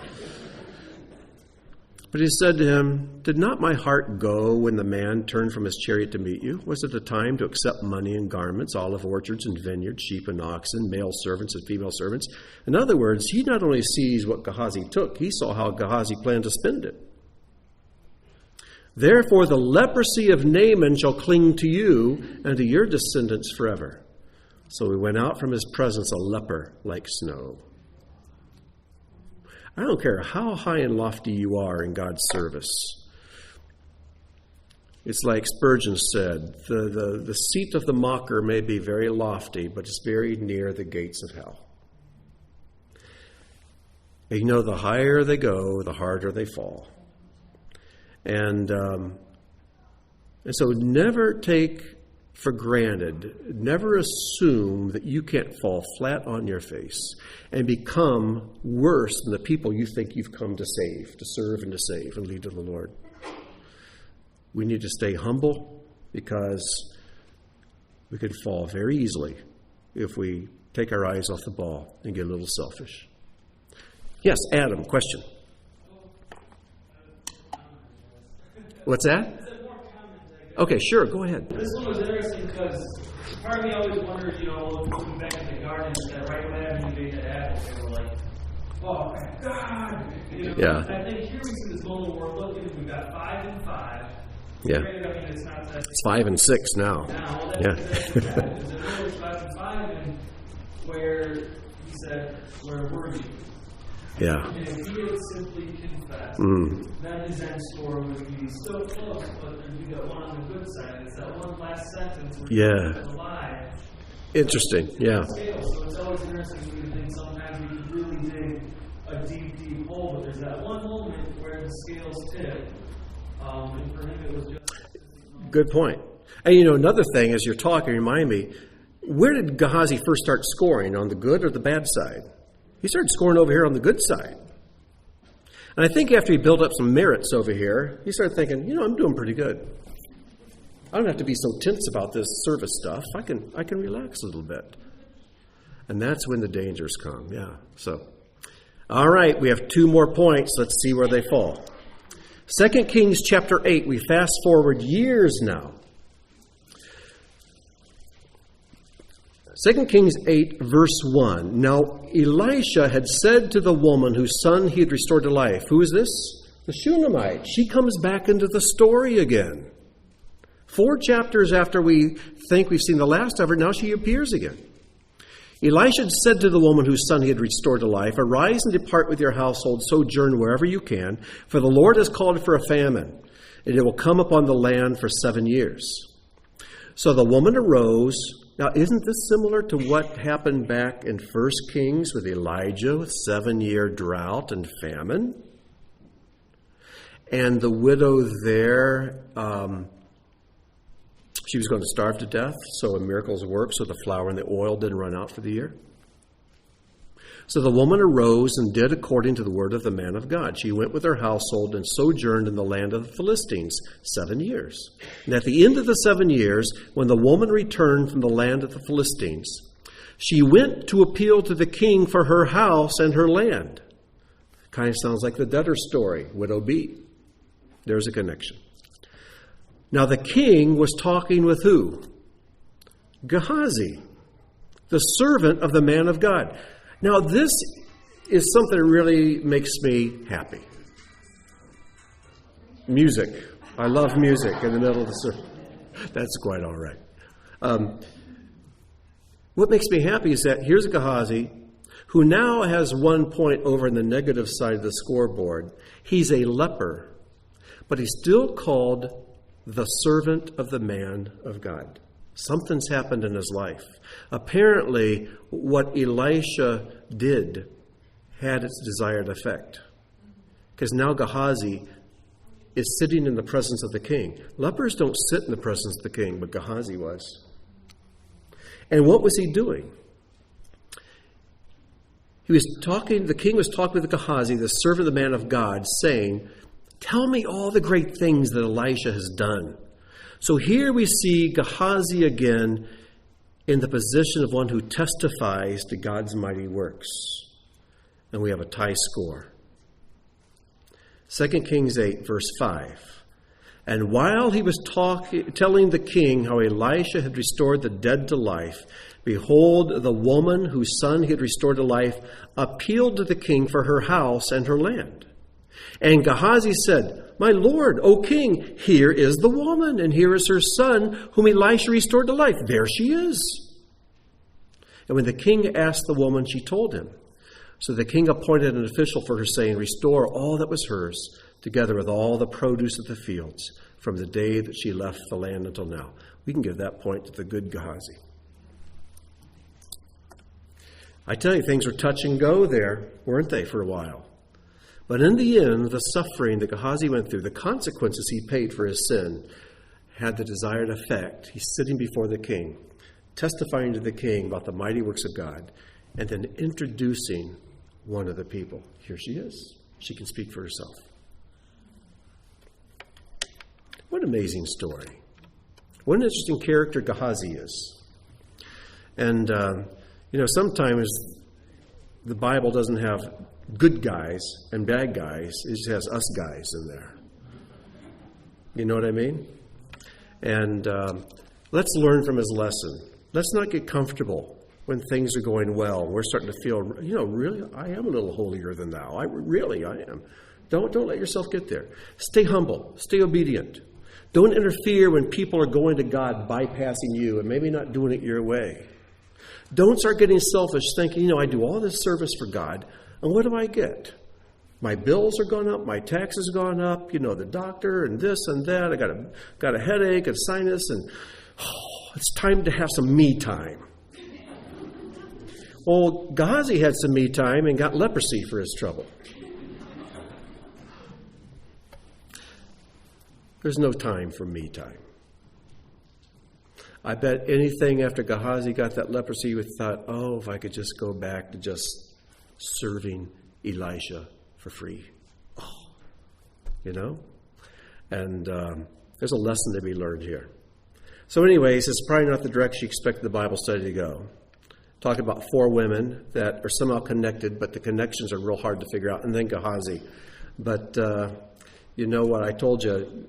S1: But he said to him, "Did not my heart go when the man turned from his chariot to meet you? Was it a time to accept money and garments, olive orchards and vineyards, sheep and oxen, male servants and female servants?" In other words, he not only sees what Gehazi took, he saw how Gehazi planned to spend it. "Therefore the leprosy of Naaman shall cling to you and to your descendants forever." So he went out from his presence a leper like snow. I don't care how high and lofty you are in God's service. It's like Spurgeon said, the seat of the mocker may be very lofty, but it's very near the gates of hell. And you know, the higher they go, the harder they fall. And so never take for granted, never assume that you can't fall flat on your face and become worse than the people you think you've come to save, to serve and to save and lead to the Lord. We need to stay humble because we could fall very easily if we take our eyes off the ball and get a little selfish. Yes, Adam, question. What's that? Okay, sure, go ahead.
S2: This one was interesting because part of me always wondered, looking back in the garden, that right when you made that apple, they were like, "Oh my God!"
S1: Yeah.
S2: I think here we see this moment where we're looking, we've got 5 and 5.
S1: Yeah. It's 5 and 6 now.
S2: Yeah. There's a 5 and 5, and where he said, "Where were you?"
S1: Yeah.
S2: And if he had simply confessed, then his end score would be still close, but there'd be that one on the good side. It's that one last sentence where he's alive.
S1: Interesting, yeah.
S2: So it's always interesting when you think sometimes you can really dig a deep, deep hole, but there's that one moment where the scales tip. And for him it was just...
S1: Good point. And another thing, as you're talking, remind me, where did Gehazi first start scoring, on the good or the bad side? He started scoring over here on the good side. And I think after he built up some merits over here, he started thinking, I'm doing pretty good. I don't have to be so tense about this service stuff. I can relax a little bit. And that's when the dangers come, yeah. So, all right, we have 2 more points. Let's see where they fall. 2 Kings chapter 8, we fast forward years now. 2 Kings 8, verse 1. Now, Elisha had said to the woman whose son he had restored to life. Who is this? The Shunammite. She comes back into the story again. 4 chapters after we think we've seen the last of her, now she appears again. Elisha had said to the woman whose son he had restored to life, "Arise and depart with your household, sojourn wherever you can, for the Lord has called for a famine, and it will come upon the land for 7 years." So the woman arose, Now, isn't this similar to what happened back in 1 Kings with Elijah with 7-year drought and famine? And the widow there, she was going to starve to death, so a miracle's work, so the flour and the oil didn't run out for the year. So the woman arose and did according to the word of the man of God. She went with her household and sojourned in the land of the Philistines 7 years. And at the end of the 7 years, when the woman returned from the land of the Philistines, she went to appeal to the king for her house and her land. Kind of sounds like the debtor story, widow B. There's a connection. Now the king was talking with who? Gehazi, the servant of the man of God. Now, this is something that really makes me happy. Music. I love music in the middle of the sermon. That's quite all right. What makes me happy is that here's a Gehazi who now has 1 point over in the negative side of the scoreboard. He's a leper, but he's still called the servant of the man of God. Something's happened in his life. Apparently, what Elisha did had its desired effect. Because now Gehazi is sitting in the presence of the king. Lepers don't sit in the presence of the king, but Gehazi was. And what was he doing? The king was talking with Gehazi, the servant of the man of God, saying, "Tell me all the great things that Elisha has done." So here we see Gehazi again in the position of one who testifies to God's mighty works. And we have a tie score. 2 Kings 8, verse 5. And while he was telling the king how Elisha had restored the dead to life, behold, the woman whose son he had restored to life appealed to the king for her house and her land. And Gehazi said, "My lord, O king, here is the woman, and here is her son, whom Elisha restored to life. There she is." And when the king asked the woman, she told him. So the king appointed an official for her, saying, "Restore all that was hers, together with all the produce of the fields, from the day that she left the land until now." We can give that point to the good Gehazi. I tell you, things were touch and go there, weren't they, for a while? But in the end, the suffering that Gehazi went through, the consequences he paid for his sin, had the desired effect. He's sitting before the king, testifying to the king about the mighty works of God, and then introducing one of the people. Here she is. She can speak for herself. What an amazing story. What an interesting character Gehazi is. And, sometimes the Bible doesn't have good guys and bad guys. It just has us guys in there. You know what I mean? And let's learn from his lesson. Let's not get comfortable when things are going well. We're starting to feel, really, I am a little holier than thou. I am. Don't let yourself get there. Stay humble. Stay obedient. Don't interfere when people are going to God, bypassing you and maybe not doing it your way. Don't start getting selfish, thinking, I do all this service for God, and what do I get? My bills are gone up, my taxes are gone up, the doctor and this and that. I got a headache and sinus, and it's time to have some me time. Well, Gehazi had some me time and got leprosy for his trouble. There's no time for me time. I bet anything after Gehazi got that leprosy, he thought, if I could just go back to just serving Elisha for free. And there's a lesson to be learned here. So anyways, it's probably not the direction you expected the Bible study to go. Talking about 4 women that are somehow connected, but the connections are real hard to figure out. And then Gehazi. But you know what I told you,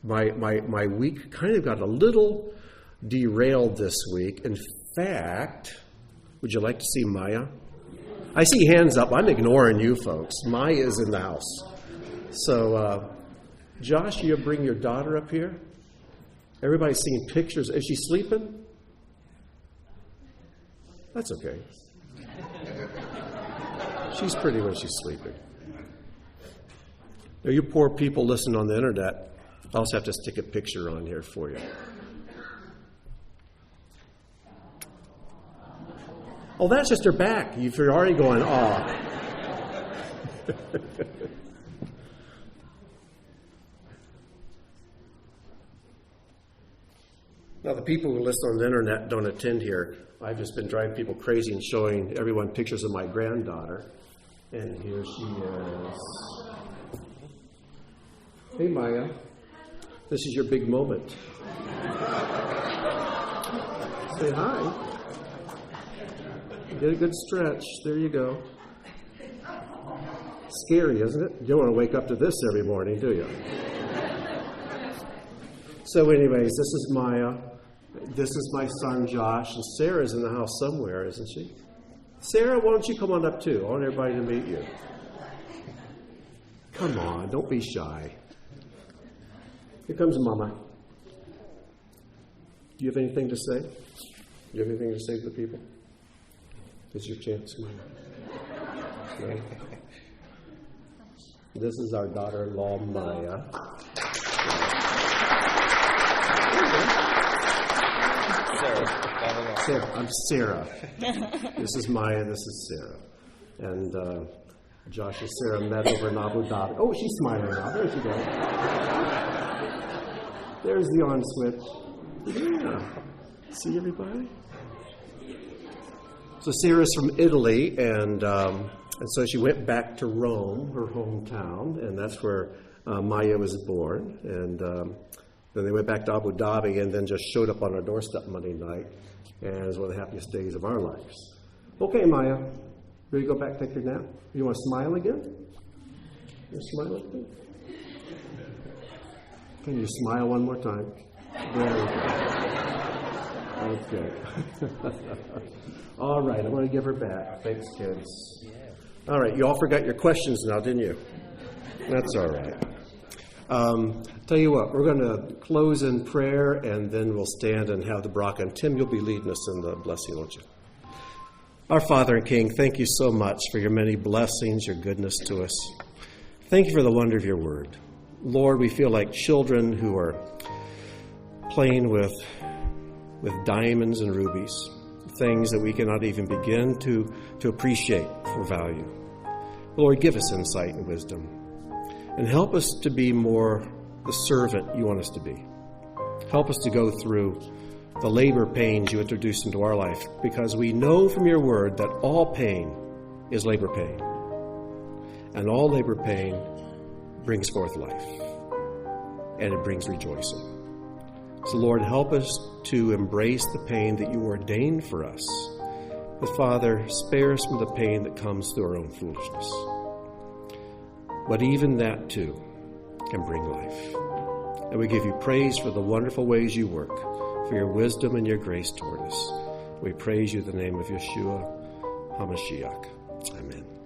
S1: my week kind of got a little derailed this week. In fact, would you like to see Maya? I see hands up. I'm ignoring you folks. Maya is in the house. So, Josh, you bring your daughter up here. Everybody's seeing pictures. Is she sleeping? That's okay. She's pretty when she's sleeping. Now, you poor people listening on the internet, I also have to stick a picture on here for you. Oh, that's just her back. You're already going, oh. Now, the people who listen on the internet don't attend here. I've just been driving people crazy and showing everyone pictures of my granddaughter. And here she is. Hey, Maya. This is your big moment. Say hi. Get a good stretch. There you go. Scary, isn't it? You don't want to wake up to this every morning, do you? So anyways, this is Maya. This is my son, Josh. And Sarah's in the house somewhere, isn't she? Sarah, why don't you come on up, too? I want everybody to meet you. Come on, don't be shy. Here comes Mama. Do you have anything to say? Do you have anything to say to the people? It's your chance, Maya. No? This is our daughter-in-law, Maya. Sarah. I'm Sarah. This is Maya. This is Sarah. And Josh and Sarah met over in Abu Dhabi. Oh, she's smiling now. There she goes. There's the on switch. Yeah. See everybody? So Sarah's from Italy, and so she went back to Rome, her hometown, and that's where Maya was born. And then they went back to Abu Dhabi and then just showed up on our doorstep Monday night. And it was one of the happiest days of our lives. Okay, Maya, ready to go back take your nap? You want to smile again? You smile again? Can you smile one more time? There we go. Okay. All right, I'm going to give her back. Thanks, kids. All right, you all forgot your questions now, didn't you? That's all right. Tell you what, we're going to close in prayer, and then we'll stand and have the bracha. And Tim, you'll be leading us in the blessing, won't you? Our Father and King, thank you so much for your many blessings, your goodness to us. Thank you for the wonder of your word. Lord, we feel like children who are playing with diamonds and rubies, things that we cannot even begin to appreciate for value. Lord, give us insight and wisdom, and help us to be more the servant you want us to be. Help us to go through the labor pains you introduce into our life, because we know from your word that all pain is labor pain, and all labor pain brings forth life, and it brings rejoicing. So, Lord, help us to embrace the pain that you ordained for us. But, Father, spare us from the pain that comes through our own foolishness. But even that, too, can bring life. And we give you praise for the wonderful ways you work, for your wisdom and your grace toward us. We praise you in the name of Yeshua HaMashiach. Amen.